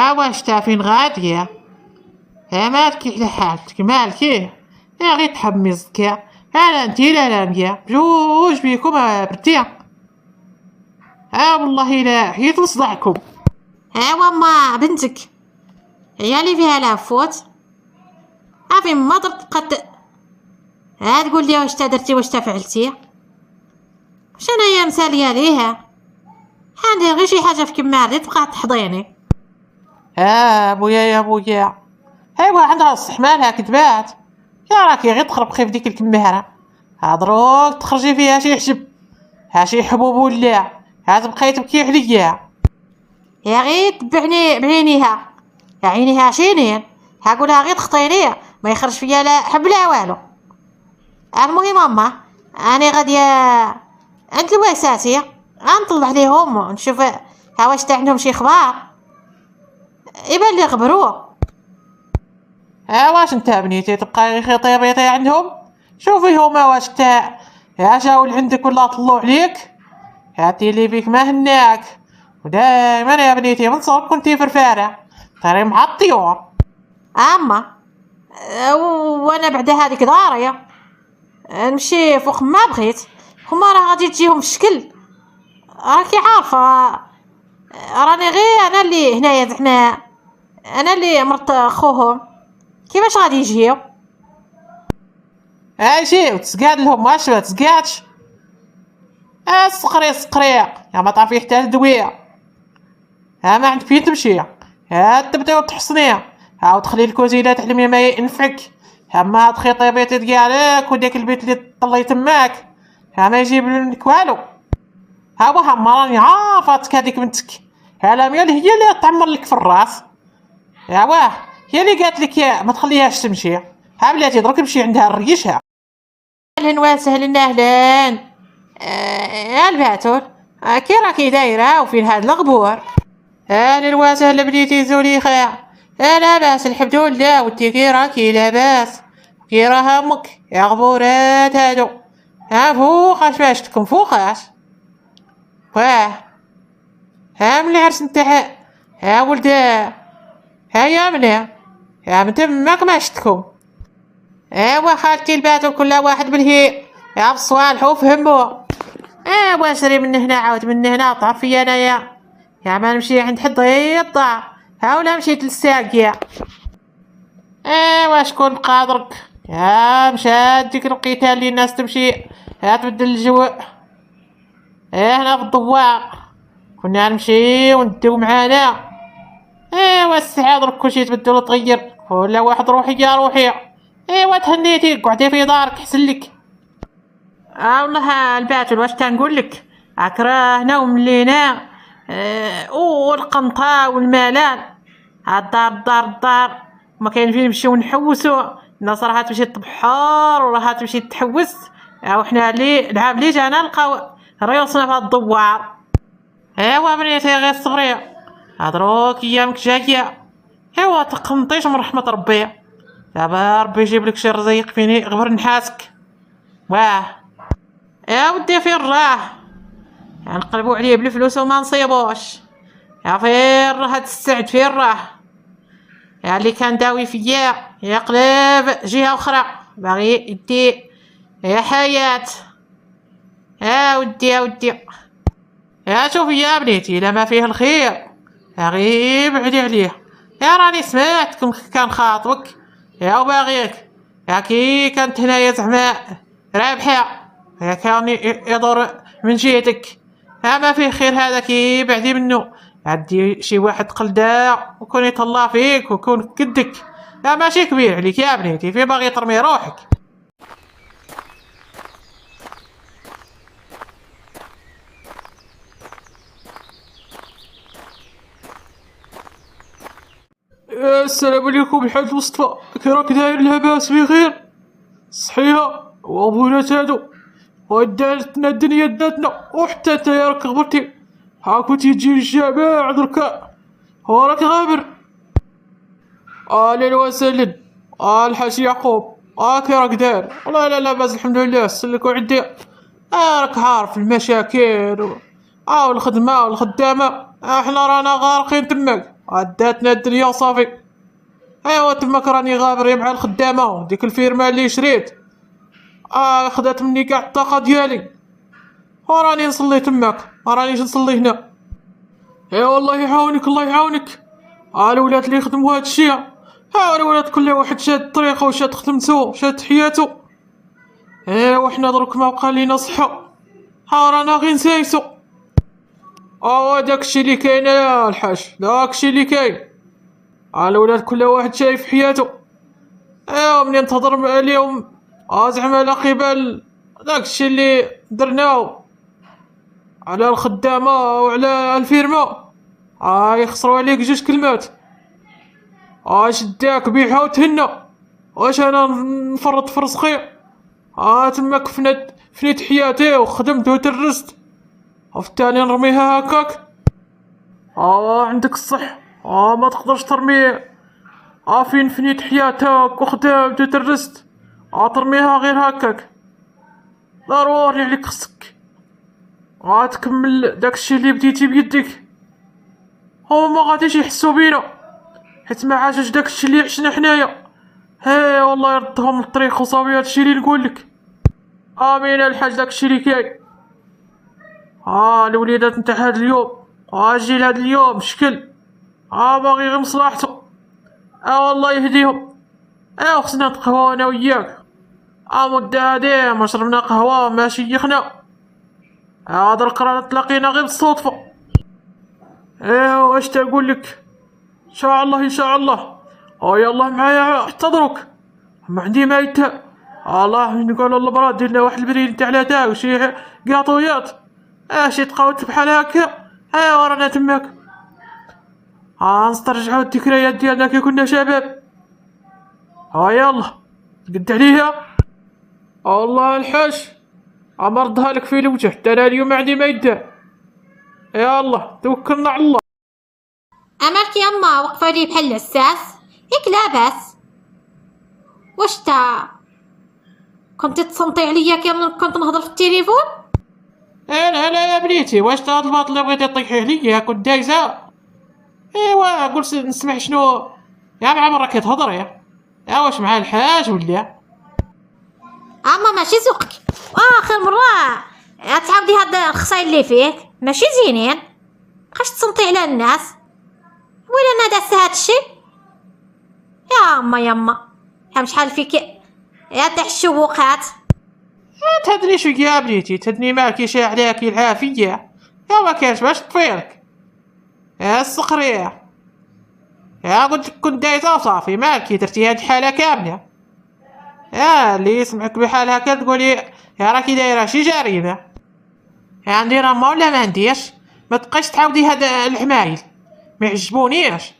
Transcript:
واش تا فين غادية؟ مالكي على حالتك مالكي؟ غير تحمي الزكا. لا انتي لا ميا بجوج بيكم بردي. والله لا حيت نصدعكم. وما بنتك هي اللي فيها لافوت. عافي ما درت قد تقول لي واش تا درتي واش تا فعلتي. واش انايا مساليه ليها حندير غير شي حاجه في كماري تبقى تحضيني. بويا يا بويا عندها الصح مالها كذبات. يا راكي غير تخربقي في ديك الكمارة. دروك تخرجي فيها شي حجب شي حبوب ولا تبقاي تبكي عليا. يا غير تبعني بعينيها يا عينيها شينين. قولها غير تخطيني ما يخرج فيا لا حب لا والو. المهم ماما اني غاديه عند الواساتي غنطلع عليهم ونشوف واش تا عندهم شي خبار يبان لي غبروا. واش انت بنيتي تبقاي غير خطيبيتي عندهم؟ شوفي هما واش تا جاو لعندك ولا طلعوا عليك. هاتي لي فيك ما هناك. ودايما يا بنيتي من صغرك كنتي فرفارة طيري مع الطيور. اما وانا بعد هذيك دارية نمشي فوق ما بغيت. هما راه غادي تجيهم في الشكل راكي عارفه. راني غير انا اللي هنايا زعما انا اللي مرت خوهم كيفاش غادي يجيو. جيو تسقاد لهم واش ما تسقادش. سقري يا ما تعرفي حتى الدويه. ما عندك فين تمشي. تبداو تحصني وتخلي الكوزينه تعلمي ما ينفعك. ما هاد خطيبيتي ديالك وداك البيت اللي طلي تماك ما يجيب لك والو. هما راني عارفاتك هذيك بنتك ميال هي اللي تعمر لك في الراس. هي اللي قالت لك ما تخليهاش تمشي. بلاتي دروك نمشي عندها نريشها. اهلا وسهلا اهلا. الباتول كي راكي دايره وفين هاد الغبور؟ اهلا وسهلا بنيتي زوليخه. لاباس الحمد لله. وانتي كي راكي لاباس؟ كي راه امك يا غبورات هادو؟ فوقاش فاشتكم فوقاش؟ من العرس نتاع ولد يا منى من تماك ما شتكم. خالتي الباتول كل واحد بالهي بصوالح وفهموا. واشري من هنا عاود من هنا تعرفي انايا ما نمشي عند حد يطلع ولا مشيت للساقية. واشكون بقادرك مشات ديك الوقيته اللي الناس تمشي تبدل الجو. هنا في الضواء كنا نمشي وندو معانا. والساعة درك كلشي تبدل وتغير ولا واحد روحي يا روحي. تهنيتي قعدي في دارك حسن لك. والله الباتول واش تنقول لك راه هنا وملينا والقنطه والملال الدار ما كاين فين نمشيو نحوسو. الناس راها تمشي تبحر وراها تمشي تحوس وحنا اللي العام اللي جانا نلقاو ريوسنا في الدوار. بنيتي غير صبري دروك ايامك جايه. تقنطيش من رحمه ربي. دابا ربي يجيب لك شي رزيق فيني غبر نحاسك. ودي فين راه نقلبوا عليه بالفلوس وما نصيبوش. فين راه هاد السعد فين راه اللي كان داوي فيا يقلب جهه اخرى باغي يدي يا حياه. ودي شوفي يا بنيتي الا ما فيه الخير غير بعدي عليه. راني سمعتكم كان خاطبك وباغيك كي كانت هنايا زعما رابحه كان يدور من جهتك. ما فيه خير هذا كي بعدي منه. عندي شي واحد قلدا وكون يطلع فيك وكون كدك ماشي كبير عليك يا بنيتي في باغي ترمي روحك. السلام عليكم الحاج مصطفى كي راك داير لاباس بخير صحيحه وابونات هادو ودارتنا الدنيا داتنا وحتى نتا راك غبرتي كنتي تجي للجامع دركا وراك غابر. اهلا وسهلا الحاج يعقوب كي راك داير؟ والله لا لاباس الحمد لله سلك وعدي. راك عارف المشاكل والخدمه والخدامه حنا رانا غارقين تماك عداتنا الدنيا وصافي. ايوا تماك راني غابر مع الخدامة ديك الفيرما اللي شريت، خدات مني كاع الطاقة ديالي، وراني نصلي تماك، ما رانيش نصلي هنا. ايوا الله يعاونك الله يعاونك. الولاد اللي يخدموا هاد الشيء، الولاد كل واحد شاد طريقه وشاد خدمته شاد حياته. ايوا حنا دروك ما بقى لينا صحة، رانا غير نسايسو. داكشي اللي كاين يا الحاج، داكشي اللي كاين. الولاد كل واحد شايف حياته. ايوا منين تهضر اليوم زعما على قبال داكشي اللي درناه على الخدامة وعلى الفيرما، يخسروا عليك جوج كلمات. شداك بيعها وتهنى، واش انا نفرط في رزقي؟ تماك فنيت حياتي وخدمت وترست، وفي التالي نرميها هكاك؟ عندك الصح، ما تقدرش ترمي فين فنيت حياتك وخدمت وترست، ترميها غير هكاك. ضروري عليك خصك تكمل داكشي اللي بديتي بيديك. هما غاديش يحسوا بينا حيت ما عاشوش داكشي اللي عشنا حنايا. والله يردهم للطريق وصافي. هادشي اللي نقولك. امين الحاج، داكشي اللي كاين. الوليدات نتاع هاد اليوم، جيل هاد اليوم شكل باغي غير مصلحته. والله يهديهم. خصنا نتقهوى انا وياك. مدة هادي ما شربنا قهوة ما شيخنا. درك رانا تلاقينا غير بالصدفة. واش تقول لك؟ ان شاء الله ان شاء الله. يلا معايا حتى دروك، ما عندي ما يتا. الله نقول البراد ديرنا واحد البريد تاع لاتاي وشي قاطويات، شي تقاوت بحال هكا. ورانا تماك نسترجعو الذكريات ديالنا كي كنا شباب. يلا قد عليها. والله الحاج امرضها لك في الوجه، حتى انا اليوم ما عندي ما يدار. يلا توكلنا على الله. امالك يما وقفه لي بحال العساس، ياك لاباس؟ واش تا كنتي تصنتي عليا كي كنت نهضر في التليفون؟ لا لا يا بنيتي، واش هاد الباط اللي بغيتي طيحي عليا كنت دايزه؟ قلت نسمع شنو يا مع مرة كتهضري. واش مع الحاج ولا؟ اما ماشي ذوقك، اخر مره تعاودي هاد الخصايل اللي فيك ماشي زينين. بقاش تصنتي على الناس ولا انا داس هاد الشي؟ يما شحال فيك يا تاع الشبوقات. تهدني شويه يا بنيتي، تهدني مالكي شي عليك العافيه. ما كاينش باش تطفيلك السقريه. قلت لك كنت دايزه وصافي، مالكي درتي هاد الحاله كامله. اللي يسمعك بحال هكا تقولي راكي دايره شي جريمه. ندير ما ولا ما نديرش؟ ما تبقايش تعاودي هاد العمايل، ما يعجبونيش.